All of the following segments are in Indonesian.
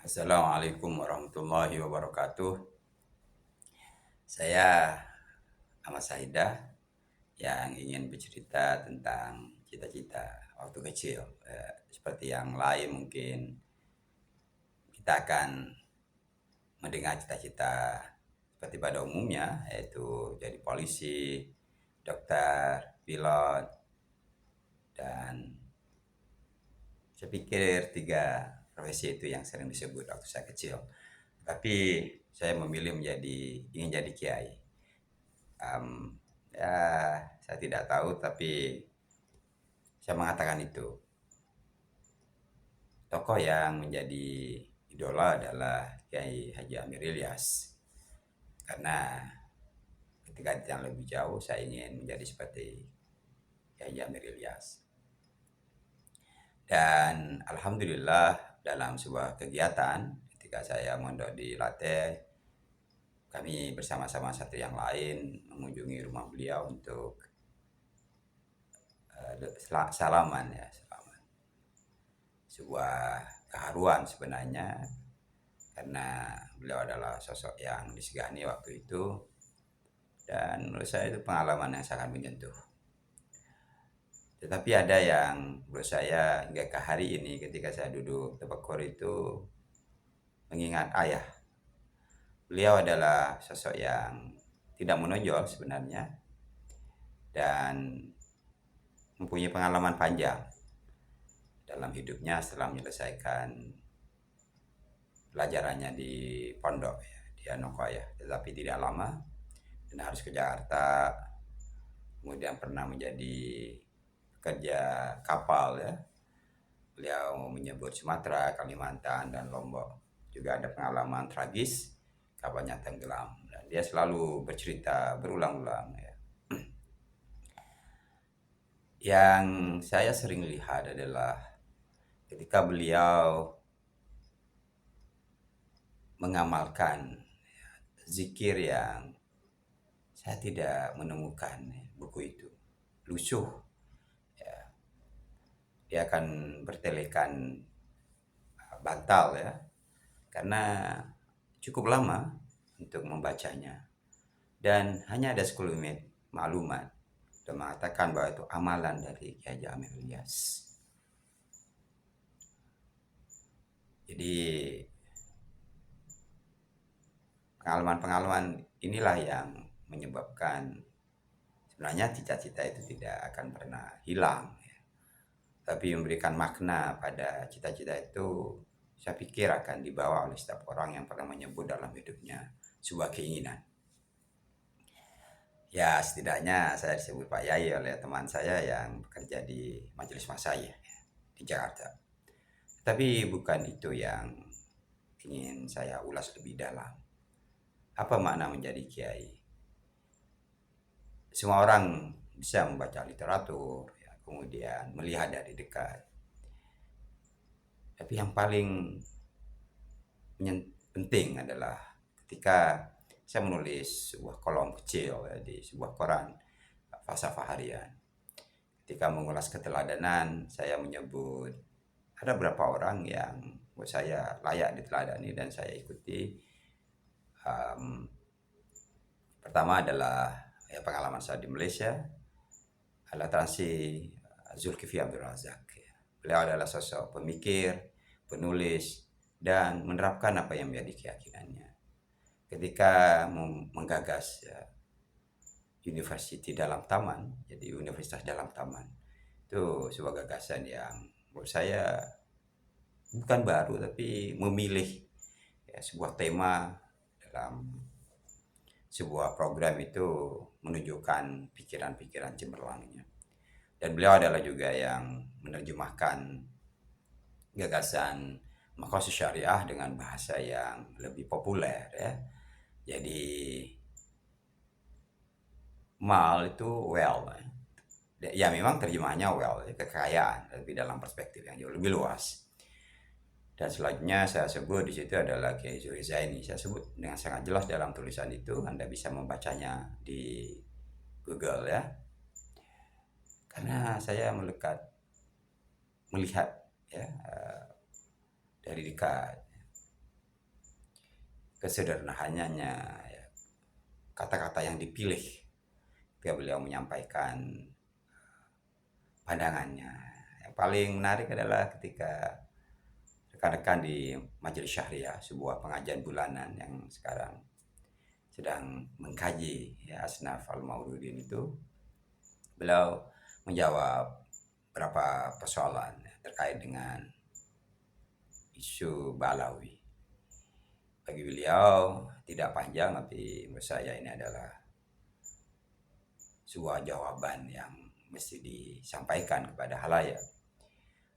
Assalamualaikum warahmatullahi wabarakatuh. Saya Ahmad Saidah yang ingin bercerita tentang cita-cita waktu kecil. Seperti yang lain mungkin kita akan mendengar cita-cita seperti pada umumnya, yaitu jadi polisi, dokter, pilot, dan saya pikir tiga profesi itu yang sering disebut waktu saya kecil. Tapi saya memilih ingin jadi kiai. Ya, saya tidak tahu, tapi saya mengatakan itu. Tokoh yang menjadi idola adalah Kiai Haji Amir Ilyas. Karena ketika yang lebih jauh, saya ingin menjadi seperti Kiai Haji Amir Ilyas. Dan alhamdulillah dalam sebuah kegiatan ketika saya mondok di Latte, kami bersama-sama satu yang lain mengunjungi rumah beliau untuk salaman ya, salaman. Sebuah keharuan sebenarnya karena beliau adalah sosok yang disegani waktu itu, dan menurut saya itu pengalaman yang sangat menyentuh. Tetapi ada yang menurut saya hingga ke hari ini ketika saya duduk tafakkur itu mengingat ayah. Beliau adalah sosok yang tidak menonjol sebenarnya dan mempunyai pengalaman panjang dalam hidupnya setelah menyelesaikan pelajarannya di pondok ya, di Anokoya, tetapi tidak lama dan harus ke Jakarta. Kemudian pernah menjadi pekerja kapal ya. Beliau menyebut Sumatera, Kalimantan, dan Lombok. Juga ada pengalaman tragis, kapalnya tenggelam. Dan dia selalu bercerita berulang-ulang ya. Yang saya sering lihat adalah ketika beliau mengamalkan zikir yang saya tidak menemukan buku itu. Lusuh. Ya. Dia akan bertelekan bantal ya. Karena cukup lama untuk membacanya. Dan hanya ada 10 menit maklumat dan mengatakan bahwa itu amalan dari Kiai Haji Amir Ilyas. Jadi pengalaman-pengalaman inilah yang menyebabkan sebenarnya cita-cita itu tidak akan pernah hilang ya. Tapi memberikan makna pada cita-cita itu saya pikir akan dibawa oleh setiap orang yang pernah menyebut dalam hidupnya sebuah keinginan. Ya setidaknya saya disebut Pak Yai oleh teman saya yang bekerja di Majelis Masayih di Jakarta. Tapi bukan itu yang ingin saya ulas lebih dalam. Apa makna menjadi kiai? Semua orang bisa membaca literatur, ya, kemudian melihat dari dekat. Tapi yang paling penting adalah ketika saya menulis sebuah kolom kecil ya, di sebuah koran falsafah harian. Ketika mengulas keteladanan, saya menyebut ada beberapa orang yang buat saya layak diteladani dan saya ikuti. Pertama adalah ya, pengalaman saya di Malaysia adalah Tansi Zulkifli Abdul Razak. Beliau adalah sosok pemikir, penulis, dan menerapkan apa yang menjadi keyakinannya. Ketika menggagas ya, university dalam taman, jadi universitas dalam taman, itu sebuah gagasan yang menurut saya bukan baru tapi memilih ya, sebuah tema dalam sebuah program itu menunjukkan pikiran-pikiran cemerlangnya. Dan beliau adalah juga yang menerjemahkan gagasan maqasid syariah dengan bahasa yang lebih populer ya. Jadi mal itu well. Ya memang terjemahnya well, kekayaan, tapi dalam perspektif yang jauh lebih luas. Dan selanjutnya saya sebut di situ adalah Kiai Zurizaini. Saya sebut dengan sangat jelas dalam tulisan itu. Anda bisa membacanya di Google ya. Karena saya melihat ya dari dekat kesederhanaannya, ya, kata-kata yang dipilih ketika beliau menyampaikan pandangannya. Yang paling menarik adalah ketika rekan-rekan di Majelis Syariah, sebuah pengajian bulanan yang sekarang sedang mengkaji, ya, Asnaf Al-Maududin itu, beliau menjawab beberapa persoalan terkait dengan isu Balawi. Bagi beliau tidak panjang, tapi menurut saya ini adalah sebuah jawaban yang mesti disampaikan kepada halayak.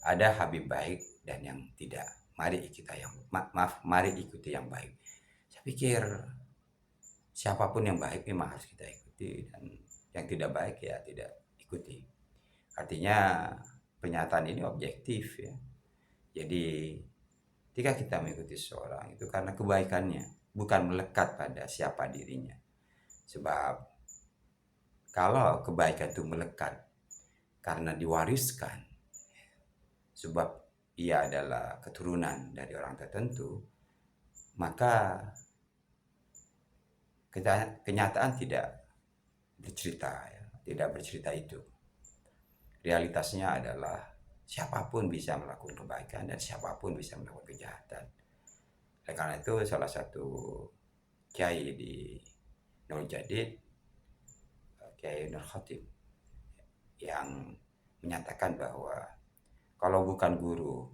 Ada Habib baik dan yang tidak. Mari ikuti yang baik. Saya pikir siapapun yang baik memang harus kita ikuti, dan yang tidak baik ya tidak ikuti. Artinya pernyataan ini objektif, ya. Jadi ketika kita mengikuti seseorang itu karena kebaikannya, bukan melekat pada siapa dirinya. Sebab kalau kebaikan itu melekat karena diwariskan, sebab ia adalah keturunan dari orang tertentu, maka kenyataan tidak bercerita, ya, tidak bercerita itu. Realitasnya adalah siapapun bisa melakukan kebaikan dan siapapun bisa melakukan kejahatan. Oleh karena itu salah satu kiai di Nur Jadid, Kiai Nur Khatib, yang menyatakan bahwa kalau bukan guru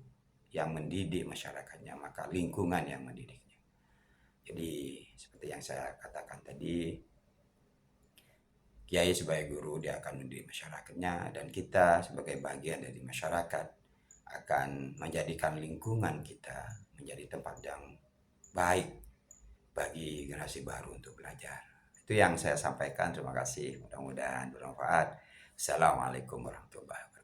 yang mendidik masyarakatnya, maka lingkungan yang mendidiknya. Jadi seperti yang saya katakan tadi, kiai sebagai guru dia akan mendidik masyarakatnya, dan kita sebagai bagian dari masyarakat akan menjadikan lingkungan kita menjadi tempat yang baik bagi generasi baru untuk belajar. Itu yang saya sampaikan. Terima kasih, mudah-mudahan bermanfaat. Assalamualaikum warahmatullahi wabarakatuh.